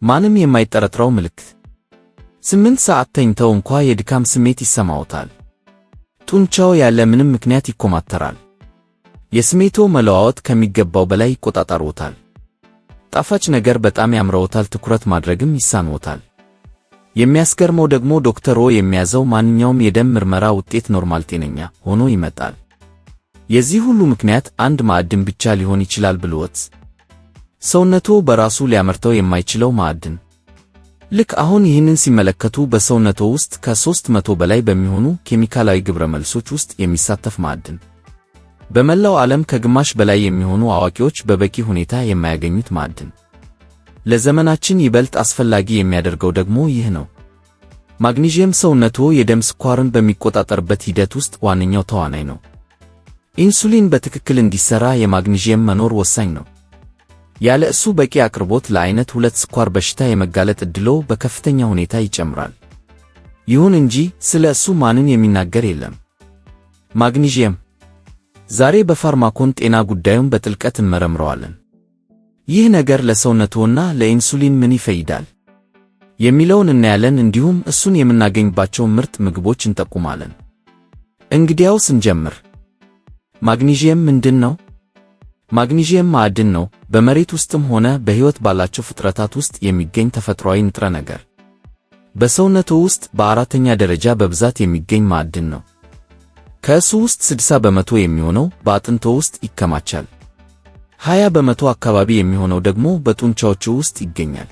ማንም የማይጠረጥረው ምልክት። 8 ሰዓት ተኝተው እንኳ የድካም ስሜት ይሰማዎታል። ጡንቻው ያለ ምንም ምክንያት ይኮማተራል። የስሜቶ መለዋወጥ ከሚገባው በላይ ይቆጣጠሩታል። ጣፋጭ ነገር በጣም ያምረዎታል። ትኩረት ማድረግም ይሳንዎታል። የሚያስገርመው ደግሞ ዶክተሮ የሚያዘው ማንኛውም የደም ምርመራ ውጤት ኖርማል ጤነኛ ሆኖ ይመጣል። የዚህ ሁሉ ምክንያት አንድ ማዕድን ብቻ ሊሆን ይችላል ብልዎት? ሰውነቶ በራሱ ሊያመርተው የማይችለው ማዕድን። ልክ አሁን ይህንን ሲመለከቱ በሰውነቶ ውስጥ ከ300 በላይ በሚሆኑ ኬሚካላዊ ግብረ መልሶች ውስጥ የሚሳተፍ ማዕድን። በመላው ዓለም ከግማሽ በላይ የሚሆኑ አዋቂዎች በበቂ ሁኔታ የማያገኙት ማዕድን። ለዘመናችን ይበልጥ አስፈላጊ የሚያደርገው ደግሞ ይህ ነው። ማግኒዥየም ሰውነቶ የደም ስኳርን በሚቆጣጠርበት ሂደት ውስጥ ዋነኛው ተዋናይ ነው። ኢንሱሊን በትክክል እንዲሰራ የማግኒዥየም መኖር ወሳኝ ነው። ያለ እሱ በቂ አቅርቦት ለአይነት 2 ስኳር በሽታ የመጋለጥ ዕድሎ በከፍተኛ ሁኔታ ይጨምራል። ይሁን እንጂ ስለ እሱ ማንም የሚናገር የለም። ማግኒዥየም ዛሬ በፋርማኮን ጤና ጉዳዩን በጥልቀት እንመረምረዋለን። ይህ ነገር ለሰውነቶና ለኢንሱሊን ምን ይፈይዳል የሚለውን እናያለን። እንዲሁም እሱን የምናገኝባቸው ምርጥ ምግቦች እንጠቁማለን። እንግዲያውስ እንጀምር። ማግኒዥየም ምንድን ነው? ማግኒዥየም ማዕድን ነው። በመሬት ውስጥም ሆነ በሕይወት ባላቸው ፍጥረታት ውስጥ የሚገኝ ተፈጥሯዊ ንጥረ ነገር። በሰውነቶ ውስጥ በአራተኛ ደረጃ በብዛት የሚገኝ ማዕድን ነው። ከእሱ ውስጥ 60 በመቶ የሚሆነው በአጥንቶ ውስጥ ይከማቻል። 20 በመቶ አካባቢ የሚሆነው ደግሞ በጡንቻዎቹ ውስጥ ይገኛል።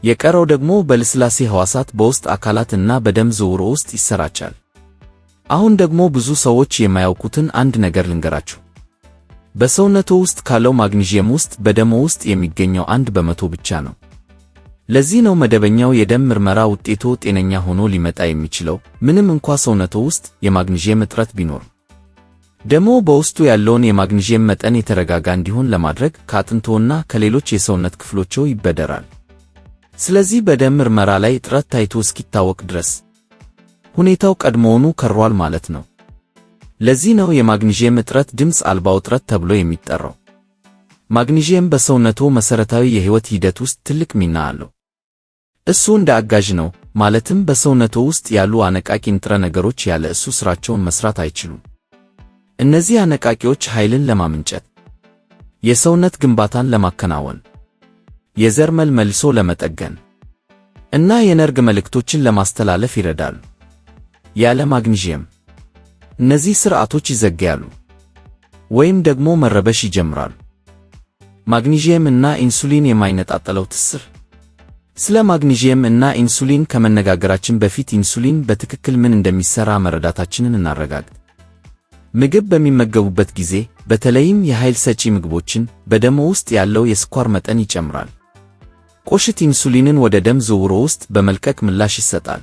የቀረው ደግሞ በልስላሴ ሕዋሳት፣ በውስጥ አካላት እና በደም ዝውውር ውስጥ ይሰራጫል። አሁን ደግሞ ብዙ ሰዎች የማያውቁትን አንድ ነገር ልንገራችሁ። በሰውነቶ ውስጥ ካለው ማግኒዥየም ውስጥ በደሞ ውስጥ የሚገኘው 1 በመቶ ብቻ ነው። ለዚህ ነው መደበኛው የደም ምርመራ ውጤቶ ጤነኛ ሆኖ ሊመጣ የሚችለው ምንም እንኳ ሰውነቶ ውስጥ የማግኒዥየም እጥረት ቢኖር። ደሞ በውስጡ ያለውን የማግኒዥየም መጠን የተረጋጋ እንዲሆን ለማድረግ ከአጥንቶና ከሌሎች የሰውነት ክፍሎቹ ይበደራል። ስለዚህ በደም ምርመራ ላይ እጥረት ታይቶ እስኪታወቅ ድረስ ሁኔታው ቀድሞውኑ ከሯል ማለት ነው። ለዚህ ነው የማግኒዥየም እጥረት ድምፅ አልባው እጥረት ተብሎ የሚጠራው። ማግኒዥየም በሰውነቶ መሠረታዊ የሕይወት ሂደት ውስጥ ትልቅ ሚና አለው። እሱ እንደ አጋዥ ነው፣ ማለትም በሰውነቶ ውስጥ ያሉ አነቃቂ ንጥረ ነገሮች ያለ እሱ ሥራቸውን መሥራት አይችሉም። እነዚህ አነቃቂዎች ኃይልን ለማመንጨት፣ የሰውነት ግንባታን ለማከናወን፣ የዘር መል መልሶ ለመጠገን እና የነርቭ መልእክቶችን ለማስተላለፍ ይረዳሉ። ያለ ማግኒዥየም እነዚህ ሥርዓቶች ይዘጋያሉ ወይም ደግሞ መረበሽ ይጀምራሉ። ማግኒዥየም እና ኢንሱሊን የማይነጣጠለው ትስስር። ስለ ማግኒዥየም እና ኢንሱሊን ከመነጋገራችን በፊት ኢንሱሊን በትክክል ምን እንደሚሠራ መረዳታችንን እናረጋግጥ። ምግብ በሚመገቡበት ጊዜ በተለይም የኃይል ሰጪ ምግቦችን በደሞ ውስጥ ያለው የስኳር መጠን ይጨምራል። ቆሽት ኢንሱሊንን ወደ ደም ዝውውሮ ውስጥ በመልቀቅ ምላሽ ይሰጣል።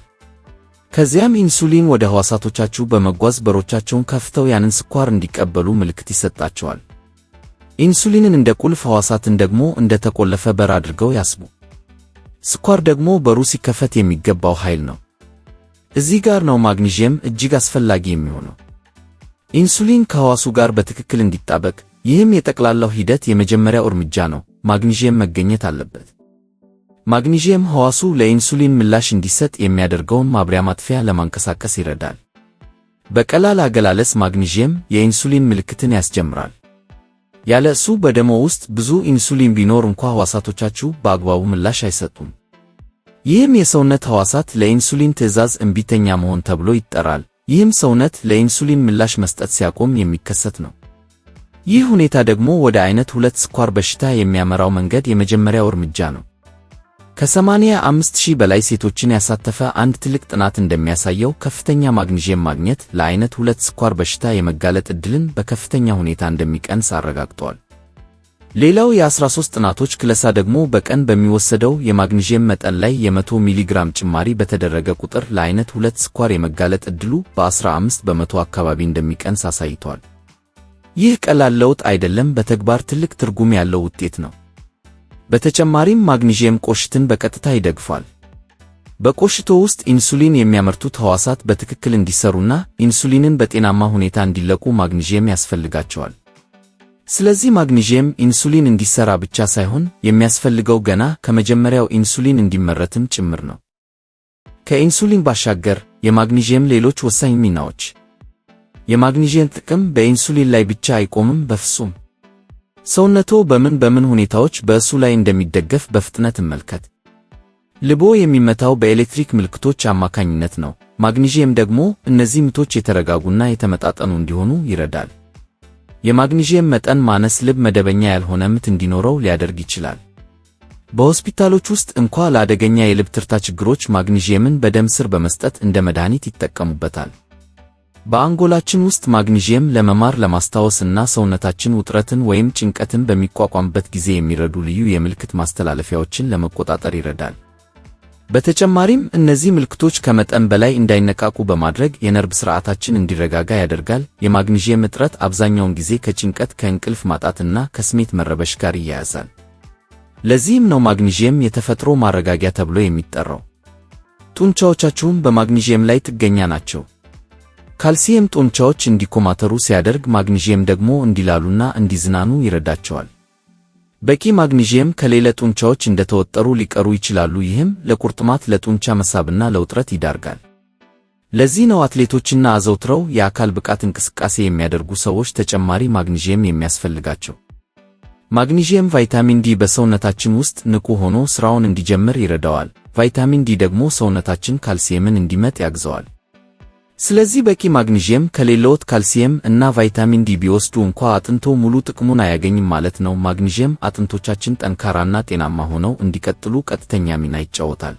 ከዚያም ኢንሱሊን ወደ ሕዋሳቶቻችሁ በመጓዝ በሮቻቸውን ከፍተው ያንን ስኳር እንዲቀበሉ ምልክት ይሰጣቸዋል። ኢንሱሊንን እንደ ቁልፍ፣ ሕዋሳትን ደግሞ እንደ ተቆለፈ በር አድርገው ያስቡ። ስኳር ደግሞ በሩ ሲከፈት የሚገባው ኃይል ነው። እዚህ ጋር ነው ማግኒዥየም እጅግ አስፈላጊ የሚሆነው። ኢንሱሊን ከሕዋሱ ጋር በትክክል እንዲጣበቅ፣ ይህም የጠቅላላው ሂደት የመጀመሪያው እርምጃ ነው። ማግኒዥየም መገኘት አለበት። ማግኒዥየም ሕዋሱ ለኢንሱሊን ምላሽ እንዲሰጥ የሚያደርገውን ማብሪያ ማጥፊያ ለማንቀሳቀስ ይረዳል። በቀላል አገላለጽ ማግኒዥየም የኢንሱሊን ምልክትን ያስጀምራል። ያለ እሱ በደሞ ውስጥ ብዙ ኢንሱሊን ቢኖር እንኳ ሕዋሳቶቻችሁ በአግባቡ ምላሽ አይሰጡም። ይህም የሰውነት ሕዋሳት ለኢንሱሊን ትዕዛዝ እምቢተኛ መሆን ተብሎ ይጠራል። ይህም ሰውነት ለኢንሱሊን ምላሽ መስጠት ሲያቆም የሚከሰት ነው። ይህ ሁኔታ ደግሞ ወደ አይነት 2 ስኳር በሽታ የሚያመራው መንገድ የመጀመሪያው እርምጃ ነው። ከ85,000 በላይ ሴቶችን ያሳተፈ አንድ ትልቅ ጥናት እንደሚያሳየው ከፍተኛ ማግኒዥየም ማግኘት ለአይነት 2 ስኳር በሽታ የመጋለጥ ዕድልን በከፍተኛ ሁኔታ እንደሚቀንስ አረጋግጧል። ሌላው የ13 ጥናቶች ክለሳ ደግሞ በቀን በሚወሰደው የማግኒዥየም መጠን ላይ የ100 ሚሊግራም ጭማሪ በተደረገ ቁጥር ለአይነት 2 ስኳር የመጋለጥ ዕድሉ በ15 በመቶ አካባቢ እንደሚቀንስ አሳይቷል። ይህ ቀላል ለውጥ አይደለም፣ በተግባር ትልቅ ትርጉም ያለው ውጤት ነው። በተጨማሪም ማግኒዥየም ቆሽትን በቀጥታ ይደግፋል። በቆሽቶ ውስጥ ኢንሱሊን የሚያመርቱት ሕዋሳት በትክክል እንዲሰሩና ኢንሱሊንን በጤናማ ሁኔታ እንዲለቁ ማግኒዥየም ያስፈልጋቸዋል። ስለዚህ ማግኒዥየም ኢንሱሊን እንዲሰራ ብቻ ሳይሆን የሚያስፈልገው ገና ከመጀመሪያው ኢንሱሊን እንዲመረትም ጭምር ነው። ከኢንሱሊን ባሻገር የማግኒዥየም ሌሎች ወሳኝ ሚናዎች። የማግኒዥየም ጥቅም በኢንሱሊን ላይ ብቻ አይቆምም በፍጹም። ሰውነቶ በምን ሁኔታዎች በእሱ ላይ እንደሚደገፍ በፍጥነት እንመልከት። ልቦ የሚመታው በኤሌክትሪክ ምልክቶች አማካኝነት ነው። ማግኒዥየም ደግሞ እነዚህ ምቶች የተረጋጉና የተመጣጠኑ እንዲሆኑ ይረዳል። የማግኒዥየም መጠን ማነስ ልብ መደበኛ ያልሆነ ምት እንዲኖረው ሊያደርግ ይችላል። በሆስፒታሎች ውስጥ እንኳ ለአደገኛ የልብ ትርታ ችግሮች ማግኒዥየምን በደም ስር በመስጠት እንደ መድኃኒት ይጠቀሙበታል። በአንጎላችን ውስጥ ማግኒዥየም ለመማር ለማስታወስ እና ሰውነታችን ውጥረትን ወይም ጭንቀትን በሚቋቋምበት ጊዜ የሚረዱ ልዩ የምልክት ማስተላለፊያዎችን ለመቆጣጠር ይረዳል። በተጨማሪም እነዚህ ምልክቶች ከመጠን በላይ እንዳይነቃቁ በማድረግ የነርቭ ሥርዓታችን እንዲረጋጋ ያደርጋል። የማግኒዥየም እጥረት አብዛኛውን ጊዜ ከጭንቀት፣ ከእንቅልፍ ማጣትና ከስሜት መረበሽ ጋር ይያያዛል። ለዚህም ነው ማግኒዥየም የተፈጥሮ ማረጋጊያ ተብሎ የሚጠራው። ጡንቻዎቻችሁም በማግኒዥየም ላይ ጥገኛ ናቸው። ካልሲየም ጡንቻዎች እንዲኮማተሩ ሲያደርግ፣ ማግኒዥየም ደግሞ እንዲላሉና እንዲዝናኑ ይረዳቸዋል። በቂ ማግኒዥየም ከሌለ ጡንቻዎች እንደተወጠሩ ሊቀሩ ይችላሉ። ይህም ለቁርጥማት፣ ለጡንቻ መሳብና ለውጥረት ይዳርጋል። ለዚህ ነው አትሌቶችና አዘውትረው የአካል ብቃት እንቅስቃሴ የሚያደርጉ ሰዎች ተጨማሪ ማግኒዥየም የሚያስፈልጋቸው። ማግኒዥየም ቫይታሚን ዲ በሰውነታችን ውስጥ ንቁ ሆኖ ሥራውን እንዲጀምር ይረዳዋል። ቫይታሚን ዲ ደግሞ ሰውነታችን ካልሲየምን እንዲመጥ ያግዘዋል። ስለዚህ በቂ ማግኒዥየም ከሌለዎት ካልሲየም እና ቫይታሚን ዲ ቢወስዱ እንኳ አጥንቶ ሙሉ ጥቅሙን አያገኝም ማለት ነው። ማግኒዥየም አጥንቶቻችን ጠንካራና ጤናማ ሆነው እንዲቀጥሉ ቀጥተኛ ሚና ይጫወታል።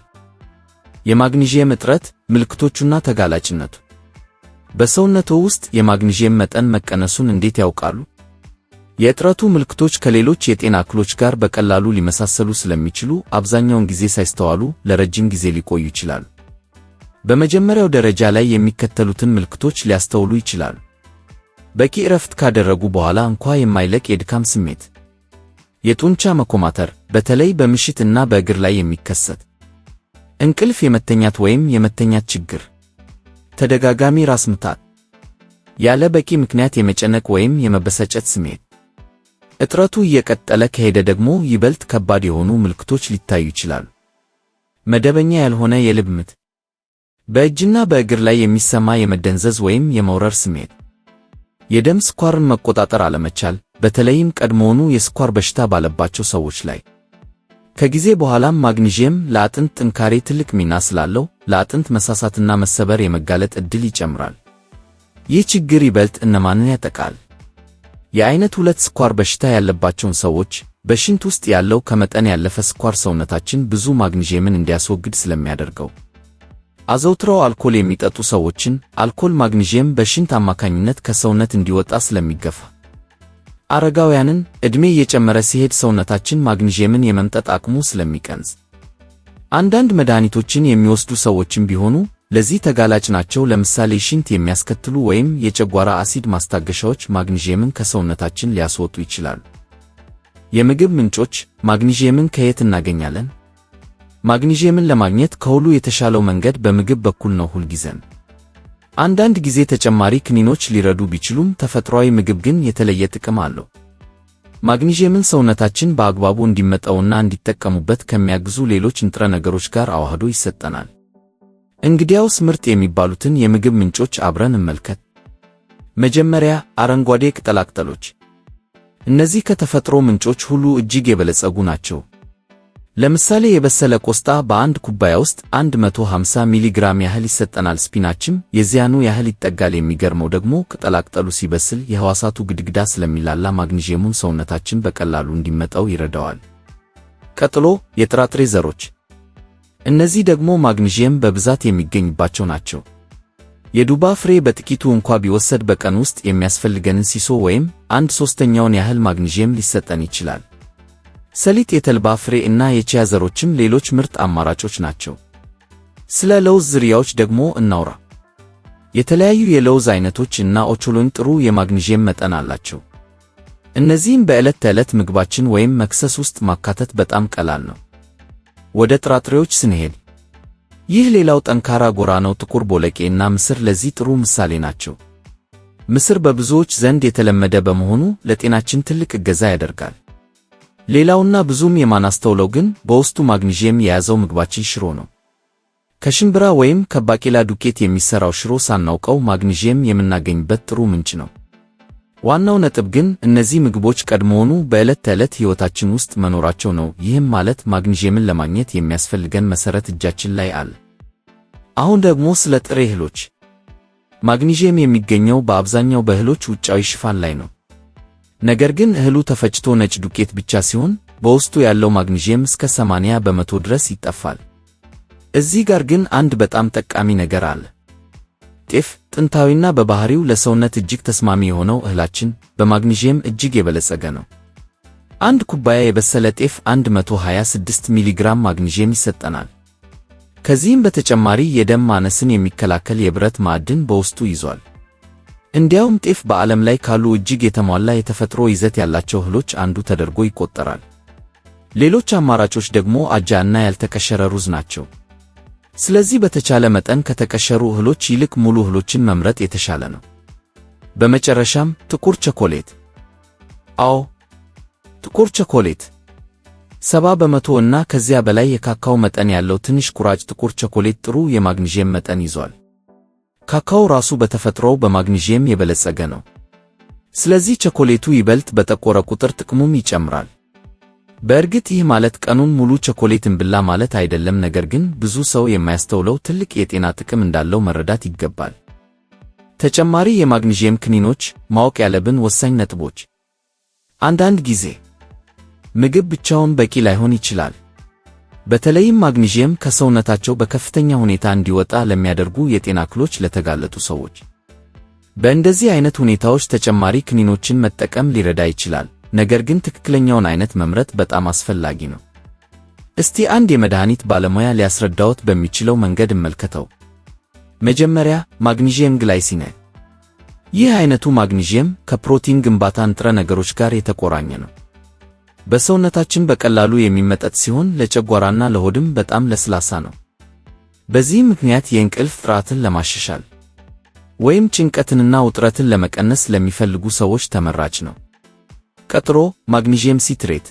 የማግኒዥየም እጥረት ምልክቶቹና ተጋላጭነቱ። በሰውነቶ ውስጥ የማግኒዥየም መጠን መቀነሱን እንዴት ያውቃሉ? የእጥረቱ ምልክቶች ከሌሎች የጤና እክሎች ጋር በቀላሉ ሊመሳሰሉ ስለሚችሉ አብዛኛውን ጊዜ ሳይስተዋሉ ለረጅም ጊዜ ሊቆዩ ይችላሉ። በመጀመሪያው ደረጃ ላይ የሚከተሉትን ምልክቶች ሊያስተውሉ ይችላሉ። በቂ እረፍት ካደረጉ በኋላ እንኳ የማይለቅ የድካም ስሜት፣ የጡንቻ መኮማተር በተለይ በምሽት እና በእግር ላይ የሚከሰት፣ እንቅልፍ የመተኛት ወይም የመተኛት ችግር፣ ተደጋጋሚ ራስ ምታት፣ ያለ በቂ ምክንያት የመጨነቅ ወይም የመበሳጨት ስሜት። እጥረቱ እየቀጠለ ከሄደ ደግሞ ይበልጥ ከባድ የሆኑ ምልክቶች ሊታዩ ይችላሉ። መደበኛ ያልሆነ የልብ ምት፣ በእጅና በእግር ላይ የሚሰማ የመደንዘዝ ወይም የመውረር ስሜት፣ የደም ስኳርን መቆጣጠር አለመቻል በተለይም ቀድሞውኑ የስኳር በሽታ ባለባቸው ሰዎች ላይ። ከጊዜ በኋላም ማግኒዥየም ለአጥንት ጥንካሬ ትልቅ ሚና ስላለው ለአጥንት መሳሳትና መሰበር የመጋለጥ ዕድል ይጨምራል። ይህ ችግር ይበልጥ እነማንን ያጠቃል? የአይነት 2 ስኳር በሽታ ያለባቸውን ሰዎች። በሽንት ውስጥ ያለው ከመጠን ያለፈ ስኳር ሰውነታችን ብዙ ማግኒዥየምን እንዲያስወግድ ስለሚያደርገው። አዘውትረው አልኮል የሚጠጡ ሰዎችን አልኮል ማግኒዥየም በሽንት አማካኝነት ከሰውነት እንዲወጣ ስለሚገፋ። አረጋውያንን ዕድሜ እየጨመረ ሲሄድ ሰውነታችን ማግኒዥየምን የመምጠጥ አቅሙ ስለሚቀንስ። አንዳንድ መድኃኒቶችን የሚወስዱ ሰዎችም ቢሆኑ ለዚህ ተጋላጭ ናቸው። ለምሳሌ ሽንት የሚያስከትሉ ወይም የጨጓራ አሲድ ማስታገሻዎች ማግኒዥየምን ከሰውነታችን ሊያስወጡ ይችላሉ። የምግብ ምንጮች ማግኒዥየምን ከየት እናገኛለን? ማግኒዥየምን ለማግኘት ከሁሉ የተሻለው መንገድ በምግብ በኩል ነው ሁልጊዜም። አንዳንድ ጊዜ ተጨማሪ ክኒኖች ሊረዱ ቢችሉም ተፈጥሯዊ ምግብ ግን የተለየ ጥቅም አለው። ማግኒዥየምን ሰውነታችን በአግባቡ እንዲመጠውና እንዲጠቀሙበት ከሚያግዙ ሌሎች ንጥረ ነገሮች ጋር አዋህዶ ይሰጠናል። እንግዲያውስ ምርጥ የሚባሉትን የምግብ ምንጮች አብረን እንመልከት። መጀመሪያ አረንጓዴ ቅጠላቅጠሎች። እነዚህ ከተፈጥሮ ምንጮች ሁሉ እጅግ የበለጸጉ ናቸው። ለምሳሌ የበሰለ ቆስጣ በአንድ ኩባያ ውስጥ 150 ሚሊግራም ያህል ይሰጠናል። ስፒናችም የዚያኑ ያህል ይጠጋል። የሚገርመው ደግሞ ቅጠላቅጠሉ ሲበስል የሕዋሳቱ ግድግዳ ስለሚላላ ማግኒዥየሙን ሰውነታችን በቀላሉ እንዲመጣው ይረዳዋል። ቀጥሎ የጥራጥሬ ዘሮች። እነዚህ ደግሞ ማግኒዥየም በብዛት የሚገኝባቸው ናቸው። የዱባ ፍሬ በጥቂቱ እንኳ ቢወሰድ በቀን ውስጥ የሚያስፈልገንን ሲሶ ወይም 1/3ኛውን ያህል ማግኒዥየም ሊሰጠን ይችላል። ሰሊጥ፣ የተልባ ፍሬ እና የቺያ ዘሮችም ሌሎች ምርጥ አማራጮች ናቸው። ስለ ለውዝ ዝርያዎች ደግሞ እናውራ። የተለያዩ የለውዝ አይነቶች እና ኦቾሎኒ ጥሩ የማግኒዥየም መጠን አላቸው። እነዚህም በዕለት ተዕለት ምግባችን ወይም መክሰስ ውስጥ ማካተት በጣም ቀላል ነው። ወደ ጥራጥሬዎች ስንሄድ ይህ ሌላው ጠንካራ ጎራ ነው። ጥቁር ቦለቄ እና ምስር ለዚህ ጥሩ ምሳሌ ናቸው። ምስር በብዙዎች ዘንድ የተለመደ በመሆኑ ለጤናችን ትልቅ እገዛ ያደርጋል። ሌላውና ብዙም የማናስተውለው ግን በውስጡ ማግኒዥየም የያዘው ምግባችን ሽሮ ነው። ከሽምብራ ወይም ከባቄላ ዱቄት የሚሰራው ሽሮ ሳናውቀው ማግኒዥየም የምናገኝበት ጥሩ ምንጭ ነው። ዋናው ነጥብ ግን እነዚህ ምግቦች ቀድሞውኑ በዕለት ተዕለት ሕይወታችን ውስጥ መኖራቸው ነው። ይህም ማለት ማግኒዥየምን ለማግኘት የሚያስፈልገን መሠረት እጃችን ላይ አለ። አሁን ደግሞ ስለ ጥሬ እህሎች። ማግኒዥየም የሚገኘው በአብዛኛው በእህሎች ውጫዊ ሽፋን ላይ ነው። ነገር ግን እህሉ ተፈጭቶ ነጭ ዱቄት ብቻ ሲሆን በውስጡ ያለው ማግኒዥየም እስከ 80 በመቶ ድረስ ይጠፋል። እዚህ ጋር ግን አንድ በጣም ጠቃሚ ነገር አለ። ጤፍ ጥንታዊና በባህሪው ለሰውነት እጅግ ተስማሚ የሆነው እህላችን በማግኒዥየም እጅግ የበለጸገ ነው። አንድ ኩባያ የበሰለ ጤፍ 126 ሚሊግራም ማግኒዥየም ይሰጠናል። ከዚህም በተጨማሪ የደም ማነስን የሚከላከል የብረት ማዕድን በውስጡ ይዟል። እንዲያውም ጤፍ በዓለም ላይ ካሉ እጅግ የተሟላ የተፈጥሮ ይዘት ያላቸው እህሎች አንዱ ተደርጎ ይቆጠራል። ሌሎች አማራጮች ደግሞ አጃ እና ያልተቀሸረ ሩዝ ናቸው። ስለዚህ በተቻለ መጠን ከተቀሸሩ እህሎች ይልቅ ሙሉ እህሎችን መምረጥ የተሻለ ነው። በመጨረሻም ጥቁር ቸኮሌት። አዎ፣ ጥቁር ቸኮሌት 70 በመቶ እና ከዚያ በላይ የካካኦ መጠን ያለው ትንሽ ቁራጭ ጥቁር ቸኮሌት ጥሩ የማግኒዥየም መጠን ይዟል። ካካኦ ራሱ በተፈጥሮው በማግኒዥየም የበለጸገ ነው። ስለዚህ ቸኮሌቱ ይበልጥ በጠቆረ ቁጥር ጥቅሙም ይጨምራል። በእርግጥ ይህ ማለት ቀኑን ሙሉ ቸኮሌት እንብላ ማለት አይደለም፣ ነገር ግን ብዙ ሰው የማያስተውለው ትልቅ የጤና ጥቅም እንዳለው መረዳት ይገባል። ተጨማሪ የማግኒዥየም ክኒኖች። ማወቅ ያለብን ወሳኝ ነጥቦች። አንዳንድ ጊዜ ምግብ ብቻውን በቂ ላይሆን ይችላል። በተለይም ማግኒዥየም ከሰውነታቸው በከፍተኛ ሁኔታ እንዲወጣ ለሚያደርጉ የጤና እክሎች ለተጋለጡ ሰዎች። በእንደዚህ አይነት ሁኔታዎች ተጨማሪ ክኒኖችን መጠቀም ሊረዳ ይችላል። ነገር ግን ትክክለኛውን አይነት መምረጥ በጣም አስፈላጊ ነው። እስቲ አንድ የመድኃኒት ባለሙያ ሊያስረዳዎት በሚችለው መንገድ እንመልከተው። መጀመሪያ ማግኒዥየም ግላይሲኔት። ይህ አይነቱ ማግኒዥየም ከፕሮቲን ግንባታ ንጥረ ነገሮች ጋር የተቆራኘ ነው። በሰውነታችን በቀላሉ የሚመጠጥ ሲሆን ለጨጓራና ለሆድም በጣም ለስላሳ ነው። በዚህም ምክንያት የእንቅልፍ ጥራትን ለማሻሻል ወይም ጭንቀትንና ውጥረትን ለመቀነስ ለሚፈልጉ ሰዎች ተመራጭ ነው። ቀጥሎ ማግኒዥየም ሲትሬት።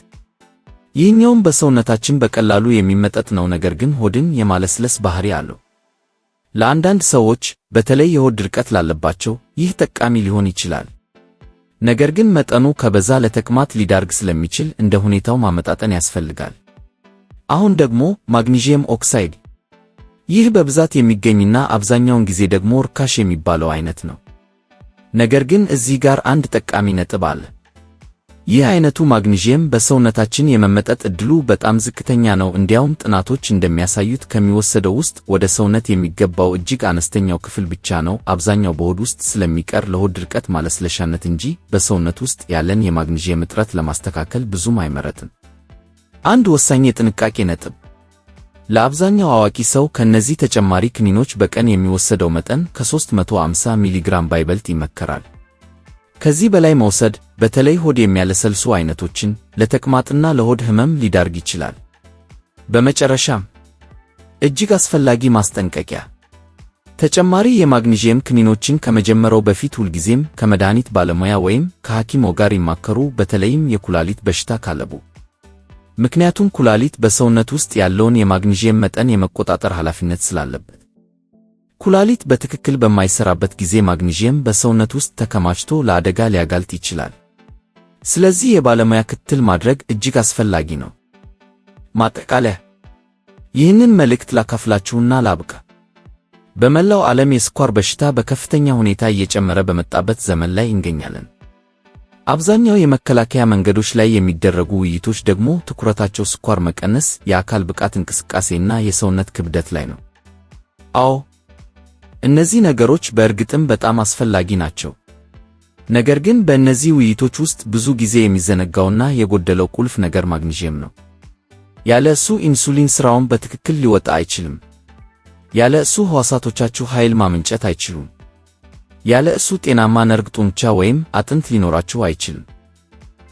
ይህኛውም በሰውነታችን በቀላሉ የሚመጠጥ ነው፣ ነገር ግን ሆድን የማለስለስ ባህሪ አለው። ለአንዳንድ ሰዎች በተለይ የሆድ ድርቀት ላለባቸው ይህ ጠቃሚ ሊሆን ይችላል። ነገር ግን መጠኑ ከበዛ ለተቅማጥ ሊዳርግ ስለሚችል እንደ ሁኔታው ማመጣጠን ያስፈልጋል። አሁን ደግሞ ማግኒዥየም ኦክሳይድ። ይህ በብዛት የሚገኝና አብዛኛውን ጊዜ ደግሞ ርካሽ የሚባለው አይነት ነው። ነገር ግን እዚህ ጋር አንድ ጠቃሚ ነጥብ አለ። ይህ አይነቱ ማግኒዥየም በሰውነታችን የመመጠጥ ዕድሉ በጣም ዝቅተኛ ነው። እንዲያውም ጥናቶች እንደሚያሳዩት ከሚወሰደው ውስጥ ወደ ሰውነት የሚገባው እጅግ አነስተኛው ክፍል ብቻ ነው አብዛኛው በሆድ ውስጥ ስለሚቀር ለሆድ ድርቀት ማለስለሻነት እንጂ በሰውነት ውስጥ ያለን የማግኒዥየም እጥረት ለማስተካከል ብዙም አይመረትም። አንድ ወሳኝ የጥንቃቄ ነጥብ፣ ለአብዛኛው አዋቂ ሰው ከነዚህ ተጨማሪ ክኒኖች በቀን የሚወሰደው መጠን ከ350 ሚሊግራም ባይበልጥ ይመከራል። ከዚህ በላይ መውሰድ በተለይ ሆድ የሚያለሰልሱ አይነቶችን ለተቅማጥና ለሆድ ህመም ሊዳርግ ይችላል። በመጨረሻም እጅግ አስፈላጊ ማስጠንቀቂያ፣ ተጨማሪ የማግኒዥየም ክኒኖችን ከመጀመሪያው በፊት ሁልጊዜም ከመድኃኒት ባለሙያ ወይም ከሐኪምዎ ጋር ይማከሩ፣ በተለይም የኩላሊት በሽታ ካለቡ። ምክንያቱም ኩላሊት በሰውነት ውስጥ ያለውን የማግኒዥየም መጠን የመቆጣጠር ኃላፊነት ስላለበት። ኩላሊት በትክክል በማይሰራበት ጊዜ ማግኒዥየም በሰውነት ውስጥ ተከማችቶ ለአደጋ ሊያጋልጥ ይችላል። ስለዚህ የባለሙያ ክትትል ማድረግ እጅግ አስፈላጊ ነው። ማጠቃለያ፣ ይህንን መልእክት ላካፍላችሁና ላብቃ። በመላው ዓለም የስኳር በሽታ በከፍተኛ ሁኔታ እየጨመረ በመጣበት ዘመን ላይ እንገኛለን። አብዛኛው የመከላከያ መንገዶች ላይ የሚደረጉ ውይይቶች ደግሞ ትኩረታቸው ስኳር መቀነስ፣ የአካል ብቃት እንቅስቃሴና የሰውነት ክብደት ላይ ነው። አዎ፣ እነዚህ ነገሮች በእርግጥም በጣም አስፈላጊ ናቸው። ነገር ግን በእነዚህ ውይይቶች ውስጥ ብዙ ጊዜ የሚዘነጋውና የጎደለው ቁልፍ ነገር ማግኒዥየም ነው። ያለ እሱ ኢንሱሊን ሥራውን በትክክል ሊወጣ አይችልም። ያለ እሱ ሕዋሳቶቻችሁ ኃይል ማመንጨት አይችሉም። ያለ እሱ ጤናማ ነርቭ ጡንቻ ወይም አጥንት ሊኖራችሁ አይችልም።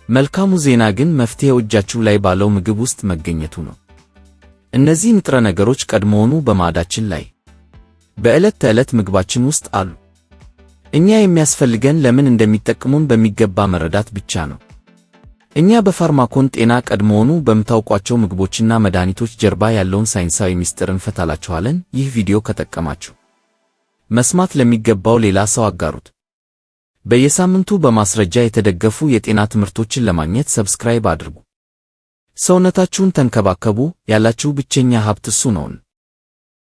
መልካሙ ዜና ግን መፍትሄው እጃችሁ ላይ ባለው ምግብ ውስጥ መገኘቱ ነው። እነዚህ ንጥረ ነገሮች ቀድሞውኑ በማዕዳችን ላይ በዕለት ተዕለት ምግባችን ውስጥ አሉ። እኛ የሚያስፈልገን ለምን እንደሚጠቅሙን በሚገባ መረዳት ብቻ ነው። እኛ በፋርማኮን ጤና ቀድሞውኑ በምታውቋቸው ምግቦችና መድኃኒቶች ጀርባ ያለውን ሳይንሳዊ ምስጢር እንፈታላችኋለን። ይህ ቪዲዮ ከጠቀማችሁ መስማት ለሚገባው ሌላ ሰው አጋሩት። በየሳምንቱ በማስረጃ የተደገፉ የጤና ትምህርቶችን ለማግኘት ሰብስክራይብ አድርጉ። ሰውነታችሁን ተንከባከቡ። ያላችሁ ብቸኛ ሀብት እሱ ነውን።